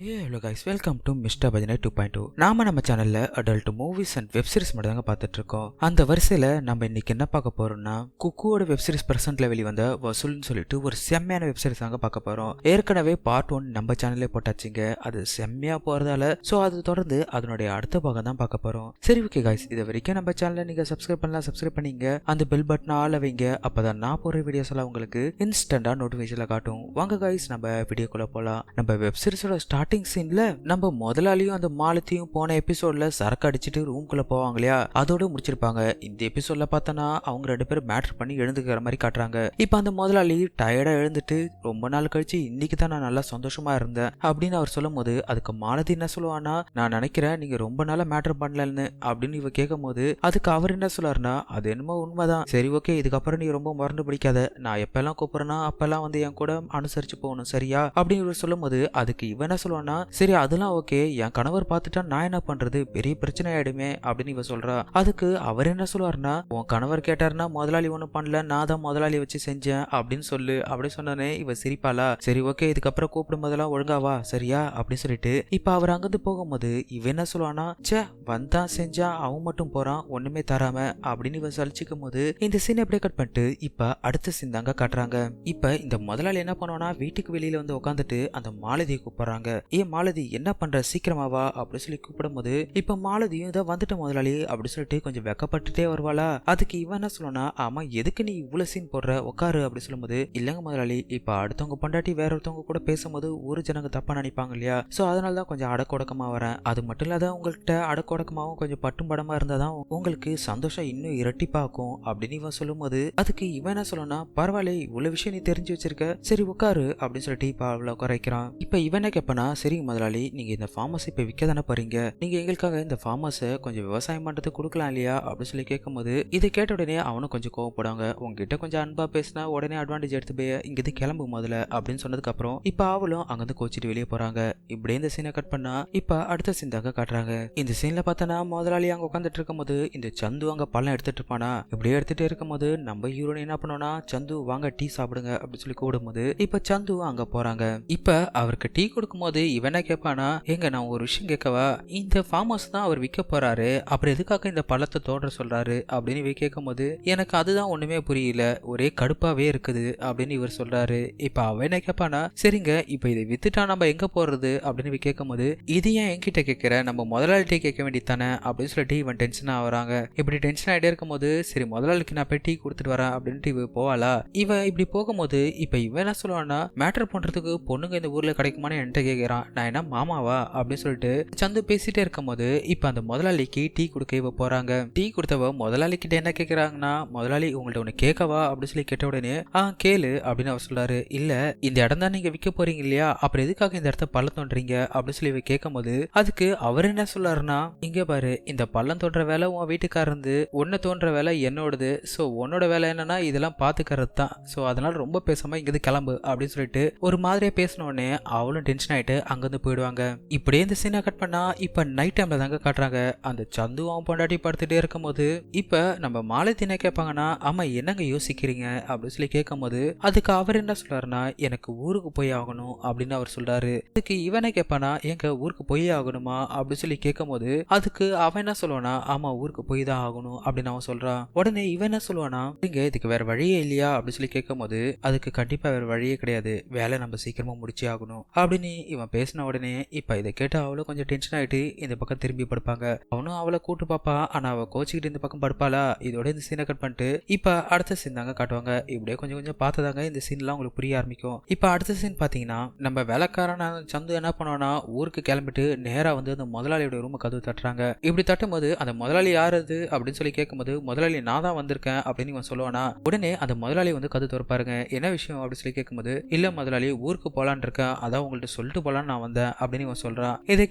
Hello guys, welcome to mister பஜனை 2.2. நாம நம்ம சேனல்ல adult movies and web series மட்டும் தாங்க பார்த்துட்டு இருக்கோம். அந்த வரிசையில நம்ம இன்னைக்கு என்ன பார்க்க போறோம்னா, குக்குவோட வெப் சீரிஸ் பிரசன்ட்ல வெளிவந்த வசூல்னு சொல்லிட்டு ஒரு செம்மையான வெப் சீரிஸ் தாங்க பார்க்க போறோம். ஏற்கனவே பார்ட் 1 நம்ம சேனல்லே போட்டாச்சுங்க. அது செம்மையா போறதால அது தொடர்ந்து அதனுடைய அடுத்த பாகம் தான் பார்க்க போறோம். சரி, ஓகே கைஸ், இது வரைக்கும் நம்ம சேனலை நீங்க சப்ஸ்கிரைப் பண்ணீங்க. அந்த பெல் பட்டன் ஆல வைங்க. அப்பதான் நான் போற வீடியோஸ் எல்லாம் உங்களுக்கு இன்ஸ்டன்டா நோட்டிபிகேஷன்ல காட்டும். வாங்க கைஸ், நம்ம வீடியோக்குள்ள போலாம். நம்ம வெப் சீரிஸோட ஸ்டார்டிங் சீன்ல நம்ம முதலாளியும் அந்த மாலத்தியும் போன எபிசோட்ல சரக்கு அடிச்சிட்டு ரூம்குள்ள போவாங்க இல்லையா, அதோட முடிச்சிருப்பாங்க. இந்த எபிசோட்ல பார்த்தனா அவங்க 2 பேரும் மேட்டர் பண்ணி எழுந்துக்கிற மாதிரி காட்டுறாங்க. இப்ப அந்த முதலாளி டயர்டா எழுந்துட்டு ரொம்ப நாள் கழிச்சு இன்னைக்கு தான் நான் நல்லா சந்தோஷமா இருந்தேன் அப்படின்னு அவர் சொல்லும் போது, அதுக்கு மாலதி என்ன சொல்லுவானா, நான் நினைக்கிறேன் நீங்க ரொம்ப நாளா மேட்டர் பண்ணலன்னு அப்படின்னு இவ கேட்கும் போது, அதுக்கு அவர் என்ன சொல்றாருன்னா, அது என்னமோ உண்மைதான், சரி ஓகே, இதுக்கப்புறம் நீ ரொம்ப மறந்து பிடிக்காத, நான் எப்பெல்லாம் கூப்பிடுறேன்னா அப்பெல்லாம் வந்து என் கூட அனுசரிச்சு போகணும் சரியா அப்படின்னு இவர் சொல்லும் போது, அதுக்கு இவன் என்ன சொல்லுவானா, சரி அதெல்லாம் ஓகே, என் கணவர் பார்த்துட்டா நான் என்ன பண்றது, பெரிய பிரச்சனை ஆயிடுமே அப்படின்னு இவ சொல்றா. அதுக்கு அவர் என்ன சொல்லுவாருன்னா, உன் கணவர் கேட்டாருன்னா முதலாளி ஒண்ணும் பண்ணல, நான் தான் முதலாளி வச்சு செஞ்சேன் அப்படின்னு சொல்லு அப்படி சொன்னே. இவ சிரிப்பாளா, சரி ஓகே, இதுக்கப்புறம் கூப்பிடும் போதெல்லாம் ஒழுங்காவா சரியா அப்படின்னு சொல்லிட்டு இப்ப அவர் அங்கிருந்து போகும்போது இவ என்ன சொல்லுவானா, சே வந்தான் செஞ்சா அவன் மட்டும் போறான் ஒண்ணுமே தராம அப்படின்னு இவ சலிச்சுக்கும் போது இந்த சீன் அப்படியே கட் பண்ணிட்டு இப்ப அடுத்த சீன் தாங்க காட்டுறாங்க. இப்ப இந்த முதலாளி என்ன பண்ணுவானா, வீட்டுக்கு வெளியில வந்து உட்காந்துட்டு அந்த மாலதியை கூப்பிடுறாங்க. ஏன் மாலதி என்ன பண்ற, சீக்கிரமாவா அப்படின்னு சொல்லி கூப்பிடும் போது இப்ப மாலதியும் இதை வந்துட்டு முதலாளி அப்படி சொல்லிட்டு கொஞ்சம் வெக்கப்பட்டுட்டே வருவாளா. அதுக்கு இவன் என்ன சொல்லணும்னா, ஆமா எதுக்கு நீ இவ்வளவு சீன் போடுற, உட்காரு அப்படி சொல்லும் போது, இல்லங்க முதலாளி, இப்ப அடுத்தவங்க பொண்டாட்டி வேற ஒருத்தவங்க கூட பேசும்போது ஊரு ஜனங்க தப்பா நினைப்பாங்க இல்லையா, சோ அதனாலதான் கொஞ்சம் அடக்கொடக்கமா வரேன். அது மட்டும் இல்லாத உங்கள்கிட்ட அடக்கொடக்கமாவும் கொஞ்சம் பட்டும் படமா இருந்தாதான் உங்களுக்கு சந்தோஷம் இன்னும் இரட்டிப்பாக்கும் அப்படின்னு இவன் சொல்லும் போது, அதுக்கு இவன் என்ன சொல்லணும்னா, பரவாயில்ல இவ்வளவு விஷயம் நீ தெரிஞ்சு வச்சிருக்க, சரி உட்காரு அப்படின்னு சொல்லிட்டு இப்ப அவ்வளவு உட்கார வைக்கிறான். இப்ப இவன் என்ன கேப்பனா, சரி முதலாளி, நீங்க இந்த ஃபார்மஸ் இப்ப விற்க தானே போறீங்க, நீங்க எங்களுக்காக இந்த ஃபார்மஸை கொஞ்சம் விவசாயம் பண்றதுக்கு கொடுக்கலாம் இல்லையா அப்படின்னு சொல்லி கேட்கும் போது, இதை கேட்ட உடனே அவனும் கொஞ்சம் கோவப்படுவாங்க. உங்ககிட்ட கொஞ்சம் அன்பா பேசினா உடனே அட்வான்டேஜ் எடுத்து போய் இங்கிருந்து கிளம்பு முதல்ல அப்படின்னு சொன்னதுக்கு அப்புறம் இப்ப அவளும் அங்கிருந்து கோச்சிட்டு வெளியே போறாங்க. இப்படியே இந்த சீனை கட் பண்ணா இப்ப அடுத்த சீன் தாங்க காட்டுறாங்க. இந்த சீன்ல பார்த்தனா முதலாளி அங்க உட்காந்துட்டு இருக்கும் போது இந்த சந்து அங்க பழம் எடுத்துட்டு இருப்பானா. இப்படியே எடுத்துட்டு இருக்கும் போது நம்ம ஹீரோன் என்ன பண்ணோம்னா, சந்து வாங்க டீ சாப்பிடுங்க அப்படின்னு சொல்லி கூடும் போது இப்ப சந்து அங்க போறாங்க. இப்ப அவருக்கு டீ கொடுக்கும் போது இவனை கேட்பானா, எங்க நான் ஒரு விஷயம் கேட்கவா, இந்த ஃபார்ம் ஹவுஸ் தான் அவர் விற்க போறாரு, அப்புறம் எதுக்காக இந்த பழத்தை தோன்ற சொல்றாரு அப்படின்னு இவ கேட்கும் போது, எனக்கு அதுதான் ஒண்ணுமே புரியல, ஒரே கடுப்பாவே இருக்குது அப்படின்னு இவர் சொல்றாரு. இப்ப அவ என்ன கேட்பானா, சரிங்க இப்ப இதை வித்துட்டா நம்ம எங்க போறது அப்படின்னு இவ கேட்கும் போது, இது ஏன் என்கிட்ட கேட்கிற, நம்ம முதலாளிட்டே கேட்க வேண்டியதானே அப்படின்னு சொல்லிட்டு இவன் டென்ஷன் ஆகுறாங்க. இப்படி டென்ஷன் ஆகிட்டே இருக்கும் போது, சரி முதலாளிக்கு நான் போய் டீ கொடுத்துட்டு வரேன் அப்படின்ட்டு இவ போவாளா. இவ இப்படி போகும்போது இப்ப இவன் என்ன சொல்லுவானா, மேட்டர் பண்றதுக்கு பொண்ணுங்க இந்த ஊர்ல கிடைக்குமான்னு என்கிட்ட கேட்கிறான், நான் என்ன மாமாவா அப்படின்னு சொல்லிட்டு சந்து பேசிட்டே இருக்கும் போது இப்ப அந்த முதலாளிக்கு டீ கொடுக்க இவ போறாங்க. டீ கொடுத்தவ முதலாளி கிட்ட என்ன கேக்குறாங்கன்னா, முதலாளி உங்கள்ட்ட ஒண்ணு கேட்கவா அப்படின்னு சொல்லி கேட்ட உடனே, கேளு அப்படின்னு அவர் சொல்றாரு. இல்ல இந்த இடம் தான் நீங்க விற்க போறீங்க இல்லையா, அப்புறம் எதுக்காக இந்த இடத்த பள்ளம் தோன்றீங்க அப்படின்னு சொல்லி இவ கேட்கும் போது, அதுக்கு அவர் என்ன சொல்றாருன்னா, இங்க பாரு, இந்த பள்ளம் தோன்ற வேலை உன் வீட்டுக்கார இருந்து, உன்னை தோன்ற வேலை என்னோடது, சோ உன்னோட வேலை என்னன்னா இதெல்லாம் பாத்துக்கிறது தான், சோ அதனால ரொம்ப பேசாம இங்கிருந்து கிளம்பு அப்படின்னு சொல்லிட்டு ஒரு மாதிரியா பேசின உடனே அவளும் டென்ஷன் ஆயிட்டு அங்கிருந்து போயிடுவாங்க. இப்படியே இந்த சீனை கட் பண்ணா இப்ப நைட் டைம்ல தாங்க காட்டுறாங்க. அந்த சந்து அவன் பொண்டாட்டி படுத்துட்டே இருக்கும் போது இப்ப நம்ம மாலதி என்ன கேட்பாங்கன்னா, ஆமா என்னங்க யோசிக்கிறீங்க அப்படின்னு சொல்லி கேட்கும் போது, அதுக்கு அவர் என்ன சொல்றாருன்னா, எனக்கு ஊருக்கு போய் ஆகணும் அப்படின்னு அவர் சொல்றாரு. அதுக்கு இவனை கேட்பானா, எங்க ஊருக்கு போய் ஆகணுமா அப்படின்னு சொல்லி கேட்கும் போது, அதுக்கு அவன் என்ன சொல்லுவானா, ஆமா ஊருக்கு போய் தான் ஆகணும் அப்படின்னு அவன் சொல்றான். உடனே இவன் என்ன சொல்லுவானா, இங்க இதுக்கு வேற வழியே இல்லையா அப்படின்னு சொல்லி கேட்கும் போது, அதுக்கு கண்டிப்பா வேற வழியே கிடையாது, வேலை நம்ம சீக்கிரமா முடிச்சே ஆகணும் அப்படின்னு இவன் பேசின உடனே இப்ப இதை கேட்டு அவளும் கொஞ்சம் டென்ஷன் ஆயிட்டு இந்த பக்கம் திரும்பி படுப்பாங்க. அவனும் அவளை கூட்டு பாப்பா, ஆனா அவ கோச்சிக்கிட்டு இந்த பக்கம் படுப்பாளா. இதோட இந்த சீனை கட் பண்ணிட்டு இப்ப அடுத்த சீன் தாங்க காட்டுவாங்க. இப்படியே கொஞ்சம் கொஞ்சம் பார்த்ததாங்க இந்த சீன் எல்லாம் உங்களுக்கு புரிய ஆரம்பிக்கும். இப்ப அடுத்த சீன் பாத்தீங்கன்னா, நம்ம வேலைக்காரன் சந்து என்ன பண்ணுவானா, ஊருக்கு கிளம்பிட்டு நேரா வந்து அந்த முதலாளியோட ரூம் கதவு தட்டுறாங்க. இப்படி தட்டும் போது அந்த முதலாளி யாரு அது அப்படின்னு சொல்லி கேட்கும்போது, முதலாளி நான் தான் வந்திருக்கேன் அப்படின்னு இவன் சொல்லுவானா. உடனே அந்த முதலாளி வந்து கதவு திறப்பாருங்க. என்ன விஷயம் அப்படின்னு சொல்லி கேட்கும்போது, இல்ல முதலாளி ஊருக்கு போலான் இருக்கேன், அதான் உங்கள்ட்ட சொல்லிட்டு போலான்னு நான் வந்தேன் அப்படின்னு இவன் சொல்றான். இதை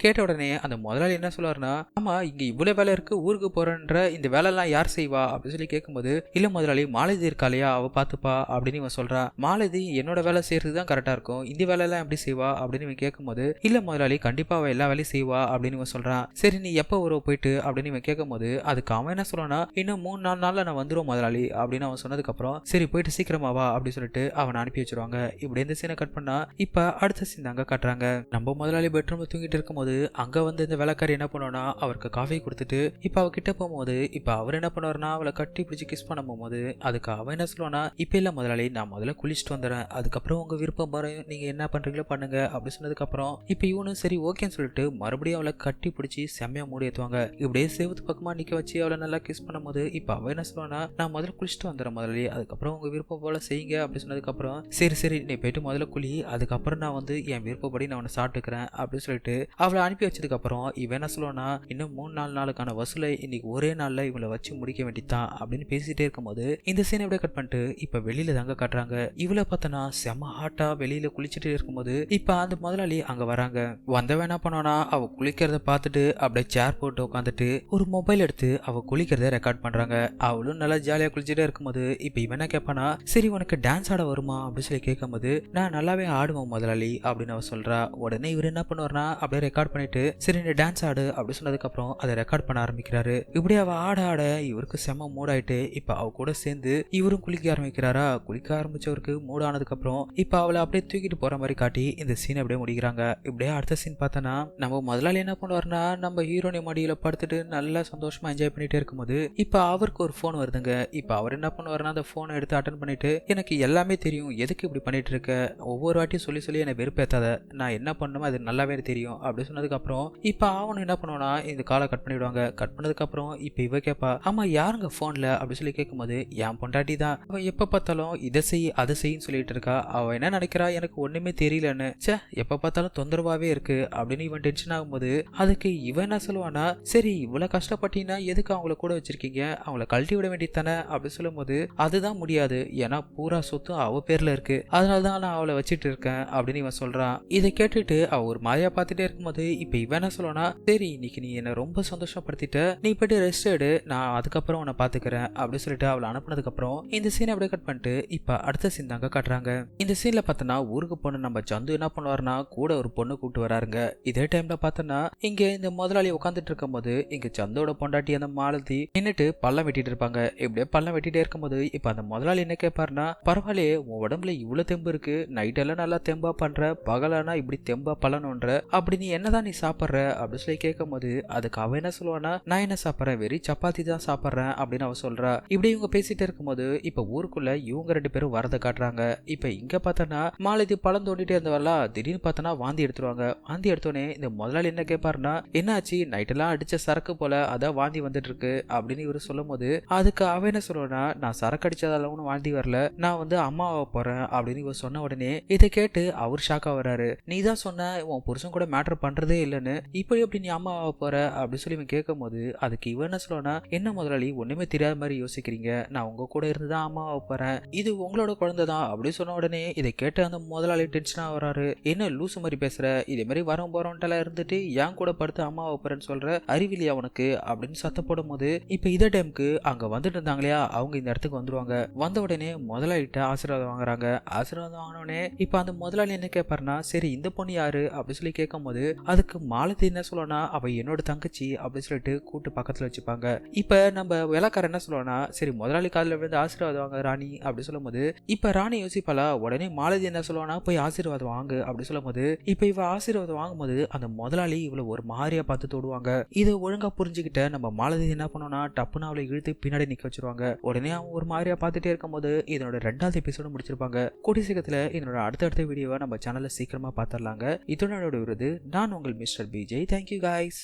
கேட்ட உடனே அந்த முதலாளி என்ன சொல்லுவாருன்னா, ஆமா இங்க இவ்வளவு வேலை இருக்கு, ஊருக்கு போறன்ற இந்த வேலை எல்லாம் யார் செய்வா அப்படின்னு சொல்லி கேட்கும்போது, இல்ல முதலாளி மாலதி இருக்காளையா அவ பாத்துப்பா அப்படின்னு இவன் சொல்றான். மாலதி என்னோட வேலை செய்யறது தான் கரெக்டா இருக்கும், இந்த வேலை எல்லாம் எப்படி செய்வா அப்படின்னு இவன் கேட்கும்போது, இல்ல முதலாளி கண்டிப்பா அவ எல்லா வேலையும் செய்வா அப்படின்னு இவன் சொல்றான். சரி நீ எப்ப வருவ போயிட்டு அப்படின்னு இவன் கேட்கும்போது, அதுக்கு அவன் என்ன சொல்றானா, இன்னும் 3-4 நாள்ல நான் வந்துருவோம் முதலாளி அப்படின்னு அவன் சொன்னதுக்கு அப்புறம், சரி போயிட்டு சீக்கிரமா வா அப்படின்னு சொல்லிட்டு அவன் அனுப்பி வச்சிருவாங்க. இப்படி இந்த சீனை கட் பண்ணா இப்ப அடுத்த சீன் தாங்க காட்டுறாங்க. நம்ம முதலாளி பெட்ரூம்ல தூங்கிட்டு இருக்கும்போது அங்க வந்து இந்த வேலைக்காரி என்ன பண்ணுவோம்னா அவருக்கு காஃபி கொடுத்துட்டு இப்ப அவ கிட்ட போகும்போது இப்ப அவர் என்ன பண்ணுவாருன்னா அவளை கட்டி பிடிச்சி கிஸ் பண்ண போகும்போது அதுக்கு அவன் என்ன சொல்லுவானா, இப்ப இல்ல முதலாளி, நான் முதல்ல குளிச்சுட்டு வந்துடுறேன், அதுக்கப்புறம் உங்க விருப்பம் வரையும் நீங்க என்ன பண்றீங்களோ பண்ணுங்க அப்படி சொன்னதுக்கு அப்புறம் இப்ப இவனும் சரி ஓகேன்னு சொல்லிட்டு மறுபடியும் அவளை கட்டி பிடிச்சி செம்மையா மூடி ஏத்துவாங்க. இப்படியே சேவத்து பக்கமா நிக்க வச்சு அவளை நல்லா கிஸ் பண்ணும்போது இப்ப அவ என்ன சொல்லுவானா, நான் முதல்ல குளிச்சுட்டு வந்துடுறேன் முதலாளி, அதுக்கப்புறம் உங்க விருப்பம் போல செய்யுங்க அப்படி சொன்னதுக்கு அப்புறம் சரி சரி நீ போயிட்டு முதல்ல குளி, அதுக்கப்புறம் நான் வந்து என் விருப்பப்படி நான் உன்னை சாப்பிட்டுக்கிறேன் அப்படின்னு சொல்லிட்டு அவளை அனுப்பி வச்சதுக்கு அப்புறம் இவன் என்ன சொல்லுவானா, இன்னும் 3-4 நாளுக்கான வசூலை இன்னைக்கு ஒரே நாள்ல இவளை வச்சு முடிக்க வேண்டியதான் அப்படின்னு பேசிட்டே இருக்கும்போது இந்த சீனை எப்படியே கட் பண்ணிட்டு இப்ப வெளியில தாங்க காட்டுறாங்க. இவளை பார்த்தனா செம ஹாட்டா வெளியில குளிச்சுட்டு இருக்கும்போது இப்ப அந்த முதலாளி அங்க வராங்க. வந்தவன் என்ன பண்ணுவானா, அவ குளிக்கிறத பார்த்துட்டு அப்படியே சேர் போட்டு உட்காந்துட்டு ஒரு மொபைல் எடுத்து அவ குளிக்கிறத ரெக்கார்ட் பண்றாங்க. அவளும் நல்லா ஜாலியா குளிச்சுட்டே இருக்கும்போது இப்ப இவன் என்ன கேட்பானா, சரி உனக்கு டான்ஸ் ஆட வருமா அப்படின்னு சொல்லி கேட்கும்போது நான் நல்லாவே ஆடுவேன் முதலாளி அப்படின்னு அவ சொல்றா. உடனே இவர் என்ன பண்ணுவார்னா அப்படியே ரெக்கார்ட் பண்ணிட்டு சரி நீ டான்ஸ் ஆடு அப்படி சொன்னதுக்கு அப்புறம் அதை ரெக்கார்ட் பண்ண ஆரம்பிக்கிறாரு. இப்படி அவ ஆட ஆட இவருக்கு செம மூட் ஆயிட்டு இப்ப அவ கூட சேர்ந்து இவரும் குளிக்க ஆரம்பிக்கிறாரா. குளிக்க ஆரம்பிச்சவருக்கு மூட் ஆனதுக்கு அப்புறம் இப்ப அவளை அப்படியே தூக்கிட்டு போற மாதிரி காட்டி இந்த சீன் அப்படியே முடிக்கிறாங்க. இப்படியே அடுத்த சீன் பார்த்தனா நம்ம முதலாளி என்ன பண்ணுவாருன்னா நம்ம ஹீரோனி மடியில படுத்துட்டு நல்லா சந்தோஷமா என்ஜாய் பண்ணிட்டே இருக்கும்போது இப்ப அவருக்கு ஒரு போன் வருதுங்க. இப்ப அவர் என்ன பண்ணுவாருன்னா அந்த போனை எடுத்து அட்டன் பண்ணிட்டு எனக்கு எல்லாமே தெரியும், எதுக்கு இப்படி பண்ணிட்டு இருக்க, ஒவ்வொரு வாட்டியும் சொல்லி சொல்லி என்னை வெறுப்பேத்தாத, நான் என்ன பண்ணுமோ அது நல்லாவே தெரியும் அப்படி சொன்னதுக்கு அப்புறம் இப்ப அவனு என்ன பண்ணுவானா இந்த காலை கட் பண்ணிடுவாங்க. கட் பண்ணதுக்கு அப்புறம் இப்ப இவ கேப்பா, ஆமா யாருங்க போன்ல அப்படி சொல்லி கேட்கும்போது என் பொண்டாட்டி தான், அவ எப்ப பார்த்தாலும் இதை செய் அதை செய்யும் சொல்லிட்டு இருக்கா, அவ என்ன நினைக்கிறா எனக்கு ஒண்ணுமே தெரியலன்னு, சே எப்ப பார்த்தாலும் தொந்தரவாவே இருக்கு அப்படின்னு இவன் டென்ஷன் ஆகும்போது அதுக்கு இவன் என்ன சொல்லுவானா, சரி இவ்வளவு கஷ்டப்பட்டீங்கன்னா எதுக்கு அவங்கள கூட வச்சிருக்கீங்க, அவங்கள கழட்டி விட வேண்டியதானே அப்படி சொல்லும்போது அதுதான் முடியாது, ஏன்னா பூரா சொத்தும் அவ பேர்ல இருக்கு, அதனாலதான் நான் அவளை வச்சிட்டு இருக்கேன் அப்படின்னு இவன் சொல்றான். இதை கேட்டுட்டு அவ ஒரு மாதிரியா பார்த்துட்டே இருக்கும்போது இப்ப இவன் என்ன சொல்லுவானா, சரி இன்னைக்கு நீ என்ன ரொம்ப சந்தோஷப்படுத்திட்ட, நீ போயிட்டு ரெஸ்ட் எடு, நான் அதுக்கப்புறம் உன்னை பாத்துக்கிறேன் அப்படின்னு சொல்லிட்டு அவளை அனுப்புனதுக்கு அப்புறம் இந்த சீனை அப்படியே கட் பண்ணிட்டு இப்ப அடுத்த சீன் தாங்க காட்டுறாங்க. இந்த சீன்ல பார்த்தனா ஊருக்கு பொண்ணு நம்ம சந்து என்ன பண்ணுவாருன்னா கூட ஒரு பொண்ணு கூப்பிட்டு வராருங்க. இதே டைம்ல பார்த்தனா இங்க இந்த முதலாளி உட்காந்துட்டு இருக்கும் போது இங்க சந்தோட பொண்டாட்டி அந்த மாலதி நின்னுட்டு பள்ளம் வெட்டிட்டு இருப்பாங்க. இப்படியே பள்ளம் வெட்டிட்டே இருக்கும்போது இப்ப அந்த முதலாளி என்ன கேட்பாருன்னா, பரவாயில்லையே உன் உடம்புல இவ்வளவு தெம்பு இருக்கு, நைட் எல்லாம் நல்லா தெம்பா பண்ற, பகலானா இப்படி தெம்பா பலனுன்ற, அப்படி நீ என்னதான் நீ சாப்பிட்ற அப்படின்னு சொல்லி கேட்கும் போது அதுக்கு அவ என்ன சொல்லுவானா, நான் என்ன சாப்பிட்றேன் வெறி சப்பாத்தி தான் சாப்பிட்றேன் அப்படின்னு அவ சொல்றா. இப்படி இவங்க பேசிட்டு இருக்கும்போது இப்ப ஊருக்குள்ள இவங்க 2 பேரும் வரத காட்டுறாங்க. இப்ப இங்க பார்த்தனா மாலதி பழம் தோண்டிட்டே இருந்தவளா திடீர்னு பார்த்தனா வாந்தி எடுத்துருவாங்க. வாந்தி எடுத்தோடனே இந்த முதலாளி என்ன கேட்பாருன்னா, என்னாச்சு நைட் எல்லாம் அடிச்ச சரக்கு போல அதான் வாந்தி வந்துட்டு இருக்கு அப்படின்னு இவரு சொல்லும் போது அதுக்கு அவ என்ன சொல்லுவானா, நான் சரக்கு அடிச்சதால ஒன்னும் வாந்தி வரல, நான் வந்து அம்மாவை போறேன் அப்படின்னு இவ சொன்ன உடனே இதை கேட்டு அவர் ஷாக்கா வர்றாரு. நீ தான் சொன்ன உன் புருஷன் கூட மேட்டர் பண்றதே இல்லைன்னு, இப்படி எப்படி நீ அம்மாவை போற அப்படின்னு சொல்லி இவன் கேட்கும் போது அதுக்கு இவன் என்ன சொல்லுவானா, என்ன முதலாளி ஒண்ணுமே தெரியாத மாதிரி யோசிக்கிறீங்க, நான் உங்க கூட இருந்துதான் அம்மாவை போறேன், இது உங்களோட குழந்தை தான் அப்படி சொன்ன உடனே இதை கேட்டு அந்த முதலாளி டென்ஷனா வராரு. என்ன லூசு மாதிரி பேசுற, இதே மாதிரி வரோம் போறோம்ட்டெல்லாம் இருந்துட்டு என் கூட படுத்து அம்மாவை போறேன்னு சொல்ற, அறிவிலியா உனக்கு அப்படின்னு சத்தம் போடும் போது இப்ப இதே டைமுக்கு அங்க வந்துட்டு இருந்தாங்க இல்லையா அவங்க இந்த இடத்துக்கு வந்துருவாங்க. வந்த உடனே முதலாளிட்ட ஆசீர்வாதம் வாங்குறாங்க. ஆசீர்வாதம் வாங்கினோடனே இப்ப அந்த முதலாளி என்ன கேட்பாருன்னா, சரி இந்த பொண்ணு யாரு அப்படி சொல்லி கேட்கும் போது அதுக்கு மாலதி என்ன சொல்லுவானா, அவ என்னோட தங்கச்சி அப்படின்னு சொல்லிட்டு கூட்டு பக்கத்துல வச்சுப்பாங்க. இப்ப நம்ம வேலைக்காரன் என்ன சொல்லுவானா, சரி முதலாளி காலில் விழுந்து ஆசீர்வாதம் வாங்க ராணி அப்படி சொல்லும் போது இப்ப ராணி யோசிப்பாளா, உடனே மாலதி என்ன சொல்லுவானா, போய் ஆசீர்வாதம் வாங்கு அப்படி சொல்லும் போது இப்ப இவ ஆசீர்வாதம் வாங்கும்போது அந்த முதலாளி இவ்வளவு ஒரு மாதிரியா பார்த்து தொடுவாங்க. இதை ஒழுங்கா புரிஞ்சுக்கிட்ட நம்ம மாலதி என்ன பண்ணுவோம்னா டப்புன்னு அவளை இழுத்து பின்னாடி நிக்க வச்சிருவாங்க. உடனே அவன் ஒரு மாதிரியா பார்த்துட்டே இருக்கும் போது இதனோட 2வது எபிசோடு முடிச்சிருப்பாங்க. கூடிய சீக்கிரத்துல இதனோட அடுத்த வீடியோவை நம்ம சேனல்ல சீக்கிரமா பார்த்துடலாங்க. இதனோட விருது நான் உங்கள் மிஸ்டர் பிஜே. Thank you guys.